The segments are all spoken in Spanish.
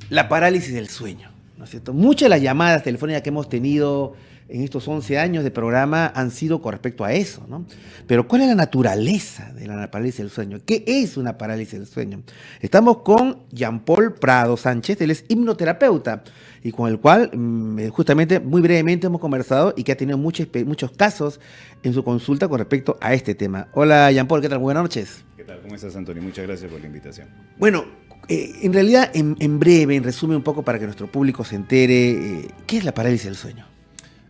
la parálisis del sueño, ¿no es cierto? Muchas de las llamadas telefónicas que hemos tenido en estos 11 años de programa han sido con respecto a eso, ¿no? Pero ¿cuál es la naturaleza de la parálisis del sueño? ¿Qué es una parálisis del sueño? Estamos con Jean-Paul Prado Sánchez, él es hipnoterapeuta y con el cual justamente muy brevemente hemos conversado y que ha tenido muchos casos en su consulta con respecto a este tema. Hola Jean-Paul, ¿qué tal? Buenas noches. ¿Qué tal? ¿Cómo estás, Antonio? Muchas gracias por la invitación. Bueno, en realidad, en breve, en resumen un poco para que nuestro público se entere, ¿qué es la parálisis del sueño?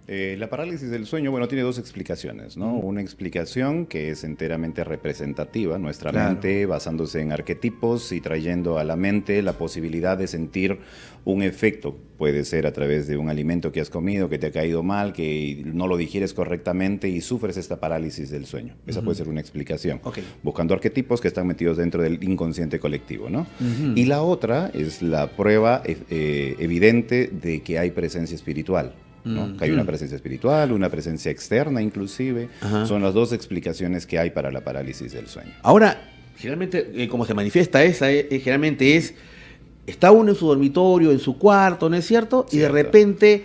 La parálisis del sueño, bueno, tiene dos explicaciones, ¿no? Una explicación que es enteramente representativa, nuestra mente basándose en arquetipos y trayendo a la mente la posibilidad de sentir un efecto. Puede ser a través de un alimento que has comido, que te ha caído mal, que no lo digieres correctamente y sufres esta parálisis del sueño. Esa puede ser una explicación. Buscando arquetipos que están metidos dentro del inconsciente colectivo, ¿no? Y la otra es la prueba evidente de que hay presencia espiritual. ¿no? Que hay una presencia espiritual, una presencia externa inclusive. Son las dos explicaciones que hay para la parálisis del sueño. Ahora, generalmente, como se manifiesta esa, generalmente está uno en su dormitorio, en su cuarto, ¿no es cierto? Y de repente,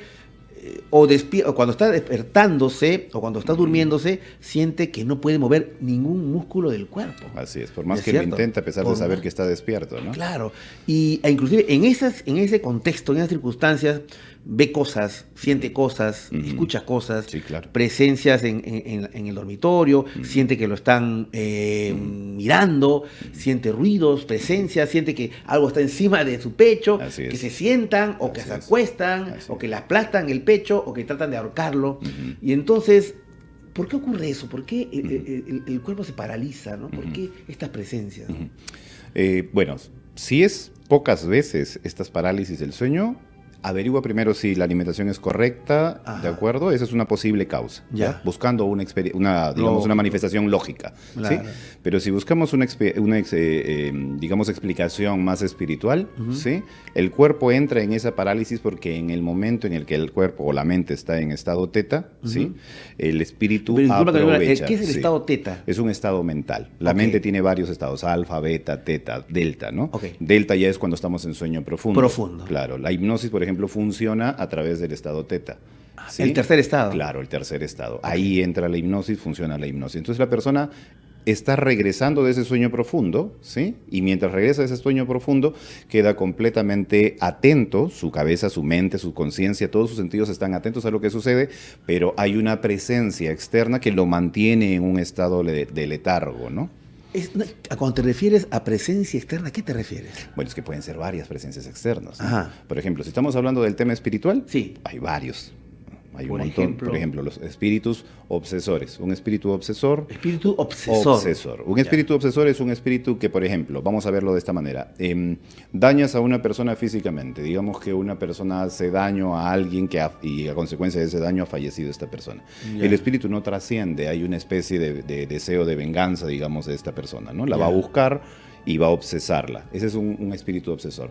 o cuando está despertándose, o cuando está durmiéndose, siente que no puede mover ningún músculo del cuerpo. Así es, por más que lo intenta, a pesar de saber que está despierto, ¿no? Claro, e inclusive en ese contexto, en esas circunstancias, ve cosas, siente cosas, escucha cosas, presencias en el dormitorio, siente que lo están mirando, siente ruidos, presencias, siente que algo está encima de su pecho, que se sientan o que se acuestan o que le aplastan el pecho o que tratan de ahorcarlo. Y entonces, ¿por qué ocurre eso? ¿Por qué el cuerpo se paraliza? ¿No? ¿Por qué estas presencias? Bueno, si es pocas veces estas parálisis del sueño, averigua primero si la alimentación es correcta, ¿de acuerdo? Esa es una posible causa, ¿ya? Buscando una manifestación lógica, ¿sí? Pero si buscamos una explicación más espiritual, ¿sí? El cuerpo entra en esa parálisis porque en el momento en el que el cuerpo o la mente está en estado teta, ¿sí? El espíritu aprovecha. ¿Qué es el estado teta? Es un estado mental. La mente tiene varios estados, alfa, beta, teta, delta, ¿no? Delta ya es cuando estamos en sueño profundo. Claro, la hipnosis, por ejemplo, funciona a través del estado teta. ¿Sí? ¿El tercer estado? Claro, el tercer estado. Ahí entra la hipnosis, funciona la hipnosis. Entonces la persona está regresando de ese sueño profundo, ¿sí? Y mientras regresa de ese sueño profundo, queda completamente atento, su cabeza, su mente, su conciencia, todos sus sentidos están atentos a lo que sucede, pero hay una presencia externa que lo mantiene en un estado de letargo, ¿no? Cuando te refieres a presencia externa, ¿a qué te refieres? Bueno, es que pueden ser varias presencias externas, ¿no? Por ejemplo, si estamos hablando del tema espiritual, hay varios. Hay un montón. Por ejemplo, los espíritus obsesores. Un espíritu obsesor. Espíritu obsesor. Un espíritu obsesor es un espíritu que, por ejemplo, vamos a verlo de esta manera. Dañas a una persona físicamente. Digamos que una persona hace daño a alguien y a consecuencia de ese daño ha fallecido esta persona. El espíritu no trasciende. Hay una especie de deseo de venganza, digamos, de esta persona, ¿no? La va a buscar y va a obsesarla. Ese es un espíritu obsesor.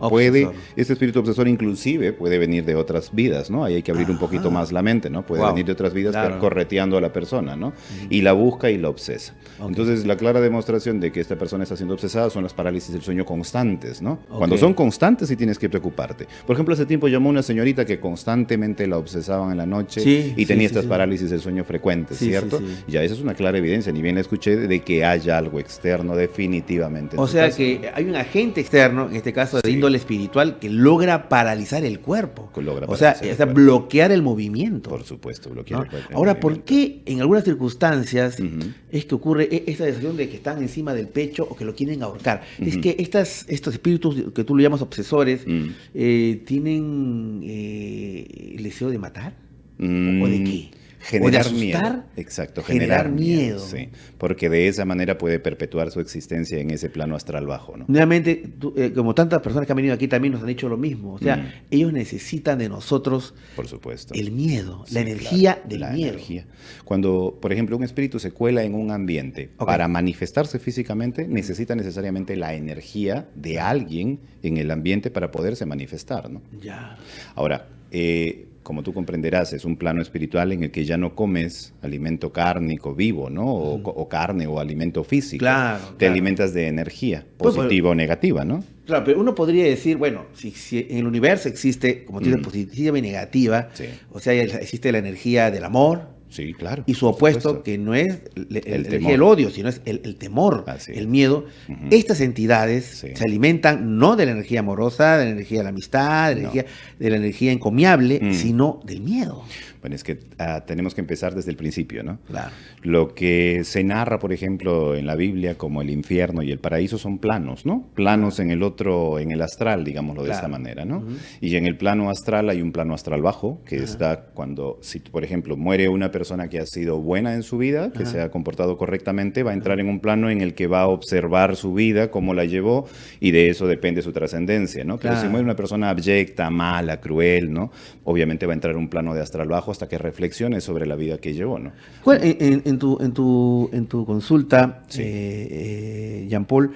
Este espíritu obsesor inclusive puede venir de otras vidas, ¿no? Ahí hay que abrir un poquito más la mente, ¿no? Puede venir de otras vidas correteando a la persona, ¿no? Y la busca y la obsesa. Entonces, la clara demostración de que esta persona está siendo obsesada son las parálisis del sueño constantes, ¿no? Cuando son constantes sí tienes que preocuparte. Por ejemplo, hace tiempo llamó una señorita que constantemente la obsesaban en la noche y tenía estas parálisis del sueño frecuentes, ¿cierto? Ya esa es una clara evidencia, ni bien la escuché, de que haya algo externo definitivamente. O sea que hay un agente externo, en este caso de índole espiritual, que logra paralizar el cuerpo. O sea, bloquear el movimiento. Por supuesto, bloquear el cuerpo. Ahora, ¿por qué en algunas circunstancias es que ocurre esta sensación de que están encima del pecho o que lo quieren ahorcar? Es que estos espíritus que tú lo llamas obsesores tienen el deseo de matar o de qué. Generar miedo. Exacto, generar miedo. Sí, porque de esa manera puede perpetuar su existencia en ese plano astral bajo, ¿no? Nuevamente, como tantas personas que han venido aquí también nos han dicho lo mismo. O sea, ellos necesitan de nosotros, por supuesto, el miedo, la energía del miedo. Cuando, por ejemplo, un espíritu se cuela en un ambiente para manifestarse físicamente, necesita necesariamente la energía de alguien en el ambiente para poderse manifestar, ¿no? Ya. Ahora, como tú comprenderás, es un plano espiritual en el que ya no comes alimento cárnico vivo, ¿no? O carne o alimento físico. Claro, Te alimentas de energía, positiva o negativa, ¿no? Claro, pero uno podría decir, bueno, si en el universo existe, como tú dices, positiva y negativa, o sea, existe la energía del amor. Sí, claro. Y su opuesto, que no es el odio, sino es el temor, el miedo. Estas entidades se alimentan no de la energía amorosa, de la energía de la amistad, de la energía encomiable, sino del miedo. Bueno, es que tenemos que empezar desde el principio, ¿no? Claro. Lo que se narra, por ejemplo, en la Biblia como el infierno y el paraíso son planos, ¿no? Planos en el otro, en el astral, digámoslo de esta manera, ¿no? Y en el plano astral hay un plano astral bajo, que está cuando, si por ejemplo muere una persona que ha sido buena en su vida, que se ha comportado correctamente, va a entrar en un plano en el que va a observar su vida, cómo la llevó, y de eso depende su trascendencia, ¿no? Pero si muere una persona abyecta, mala, cruel, ¿no? Obviamente va a entrar en un plano de astral bajo hasta que reflexione sobre la vida que llevó, ¿no? En tu consulta, Jean-Paul,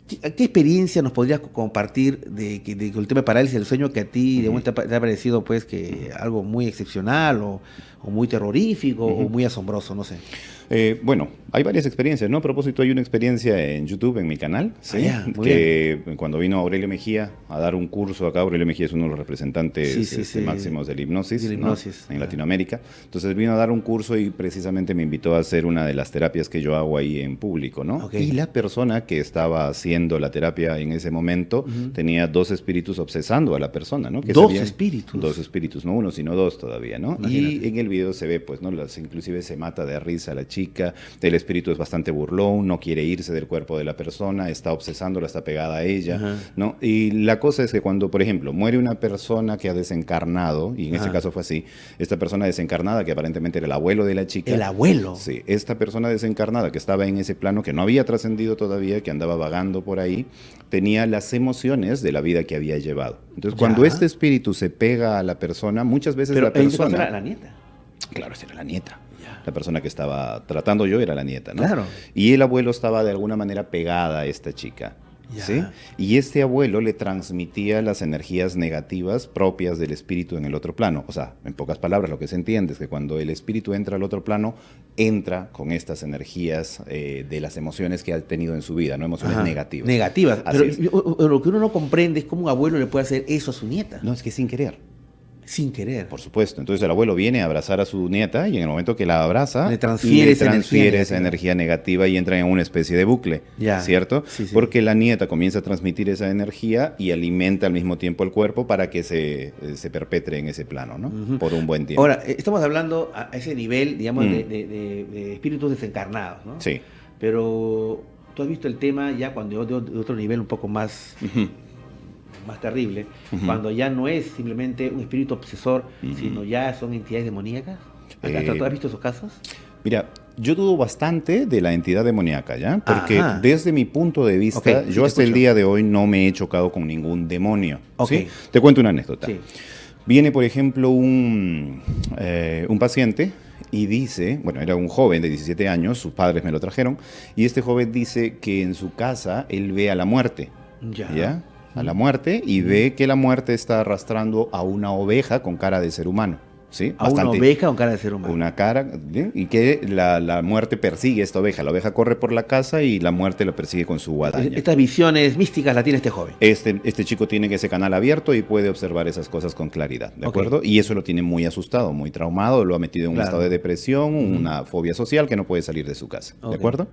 ¿qué experiencia nos podrías compartir de el tema de parálisis del sueño que a ti de momento te ha parecido pues que algo muy excepcional o muy terrorífico o muy asombroso, no sé? Bueno, hay varias experiencias, ¿no? A propósito, hay una experiencia en YouTube, en mi canal, ¿sí? Que cuando vino Aurelio Mejía a dar un curso acá, Aurelio Mejía es uno de los representantes máximos de la hipnosis, ¿no? En Latinoamérica. Entonces vino a dar un curso y precisamente me invitó a hacer una de las terapias que yo hago ahí en público, ¿no? Y la persona que estaba haciendo la terapia en ese momento tenía 2 espíritus obsesando a la persona, ¿no? Que 2 espíritus. 2 espíritus, no 1, sino 2 todavía, ¿no? Y en el video se ve, pues, ¿no? Inclusive se mata de risa a la chica, el espíritu es bastante burlón, no quiere irse del cuerpo de la persona, está obsesándola, está pegada a ella, ¿no? Y la cosa es que cuando, por ejemplo, muere una persona que ha desencarnado, y en este caso fue así, esta persona desencarnada, que aparentemente era el abuelo de la chica. ¿El abuelo? Sí, esta persona desencarnada que estaba en ese plano, que no había trascendido todavía, que andaba vagando por ahí, tenía las emociones de la vida que había llevado. Entonces, cuando este espíritu se pega a la persona, muchas veces la persona... Era la nieta. Claro, esa era la nieta. La persona que estaba tratando yo era la nieta, ¿no? Claro. Y el abuelo estaba de alguna manera pegada a esta chica, ¿sí? Y este abuelo le transmitía las energías negativas propias del espíritu en el otro plano. O sea, en pocas palabras, lo que se entiende es que cuando el espíritu entra al otro plano, entra con estas energías de las emociones que ha tenido en su vida, ¿no? Emociones negativas. Negativas. Pero lo que uno no comprende es cómo un abuelo le puede hacer eso a su nieta. No, es que sin querer. Sin querer. Por supuesto. Entonces el abuelo viene a abrazar a su nieta y en el momento que la abraza, le transfiere esa energía negativa y entra en una especie de bucle, ¿cierto? Sí, sí. Porque la nieta comienza a transmitir esa energía y alimenta al mismo tiempo el cuerpo para que se perpetre en ese plano, ¿no? Por un buen tiempo. Ahora, estamos hablando a ese nivel, digamos, de espíritus desencarnados, ¿no? Sí. Pero tú has visto el tema ya cuando de otro nivel un poco más... más terrible, cuando ya no es simplemente un espíritu obsesor, sino ya son entidades demoníacas. ¿Has visto esos casos? Mira, yo dudo bastante de la entidad demoníaca, ¿ya? Porque desde mi punto de vista, yo hasta el día de hoy no me he chocado con ningún demonio. ¿Sí? Te cuento una anécdota. Sí. Viene, por ejemplo, un paciente y dice, bueno, era un joven de 17 años, sus padres me lo trajeron, y este joven dice que en su casa él ve a la muerte. ¿Ya? A la muerte y ve que la muerte está arrastrando a una oveja con cara de ser humano. ¿Sí? A una oveja con cara de ser humano. Una cara, ¿bien? Y que la muerte persigue a esta oveja. La oveja corre por la casa y la muerte la persigue con su guadaña. Estas visiones místicas las tiene este joven. Este chico tiene ese canal abierto y puede observar esas cosas con claridad, ¿de acuerdo? Y eso lo tiene muy asustado, muy traumado, lo ha metido en un estado de depresión, una fobia social que no puede salir de su casa, ¿de acuerdo?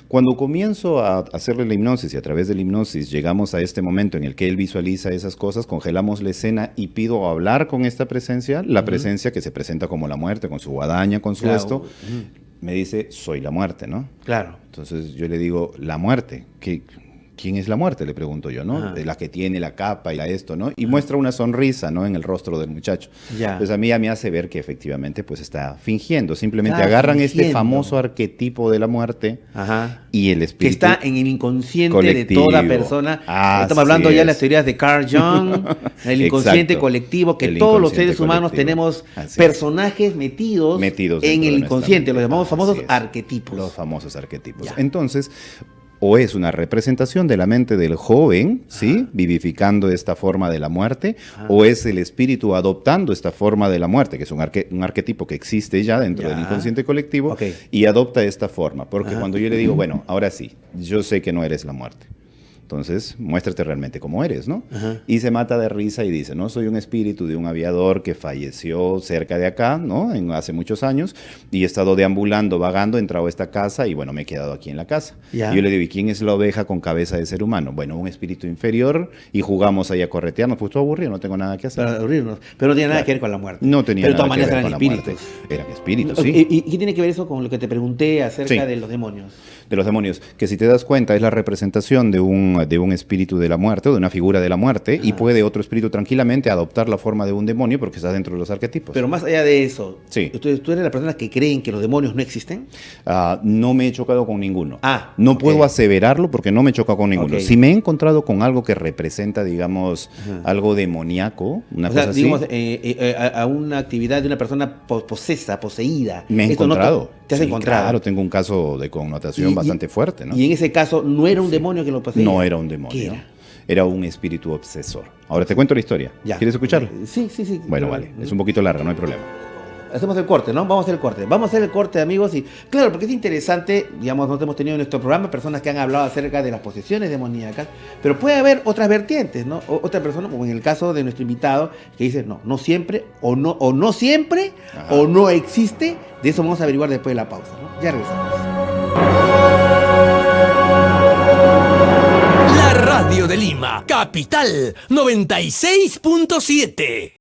Cuando comienzo a hacerle la hipnosis y a través de la hipnosis llegamos a este momento en el que él visualiza esas cosas, congelamos la escena y pido hablar con esta presencia, la presencia que se presenta como la muerte, con su guadaña, con su esto, me dice, soy la muerte, ¿no? Claro. Entonces yo le digo, la muerte, ¿quién es la muerte? Le pregunto yo, ¿no? De la que tiene la capa y la esto, ¿no? Y muestra una sonrisa, ¿no? En el rostro del muchacho. Entonces a mí ya me hace ver que efectivamente pues está fingiendo. Simplemente agarran este famoso arquetipo de la muerte y el espíritu que está en el inconsciente colectivo. De toda persona. Estamos hablando ya de las teorías de Carl Jung, el inconsciente colectivo, que todos los seres humanos tenemos personajes metidos en el inconsciente, los llamamos famosos arquetipos. Los famosos arquetipos. Entonces... o es una representación de la mente del joven, ¿sí? Vivificando esta forma de la muerte, o es el espíritu adoptando esta forma de la muerte, que es un arquetipo que existe ya dentro del inconsciente colectivo, y adopta esta forma. Porque cuando yo le digo, bueno, ahora sí, yo sé que no eres la muerte. Entonces, muéstrate realmente como eres, ¿no? Y se mata de risa y dice, ¿no? Soy un espíritu de un aviador que falleció cerca de acá, ¿no? Hace muchos años, y he estado deambulando, vagando, he entrado a esta casa y, bueno, me he quedado aquí en la casa. Y yo le digo, ¿y quién es la oveja con cabeza de ser humano? Bueno, un espíritu inferior, y jugamos ahí a corretearnos. Pues todo aburrido, no tengo nada que hacer. Para aburrirnos. Pero no tiene nada que ver con la muerte. No tenía nada que ver con la muerte. Pero de todas maneras eran espíritus, sí. ¿Y qué tiene que ver eso con lo que te pregunté acerca de los demonios? De los demonios, que si te das cuenta es la representación de un espíritu de la muerte o de una figura de la muerte, y puede otro espíritu tranquilamente adoptar la forma de un demonio porque está dentro de los arquetipos. Pero más allá de eso, sí. ¿tú eres la persona que creen que los demonios no existen? No me he chocado con ninguno. No puedo aseverarlo porque no me he chocado con ninguno. Si me he encontrado con algo que representa, digamos, algo demoníaco, una cosa así. Digamos, a una actividad de una persona poseída. Me he encontrado. ¿Te has encontrado? Claro, tengo un caso de connotación bastante fuerte, ¿no? Y en ese caso, ¿no era un demonio que lo poseía? No era un demonio. ¿Qué era? Era un espíritu obsesor. Ahora te cuento la historia. ¿Quieres escucharla? Sí. Bueno, vale. Es un poquito larga, no hay problema. Hacemos el corte, ¿no? Vamos a hacer el corte, amigos. Y claro, porque es interesante, digamos, nosotros hemos tenido en nuestro programa personas que han hablado acerca de las posesiones demoníacas, pero puede haber otras vertientes, ¿no? Otra persona, como en el caso de nuestro invitado, que dice, no siempre, o no siempre, o no existe. De eso vamos a averiguar después de la pausa, ¿no? Ya regresamos. La Radio de Lima, Capital 96.7.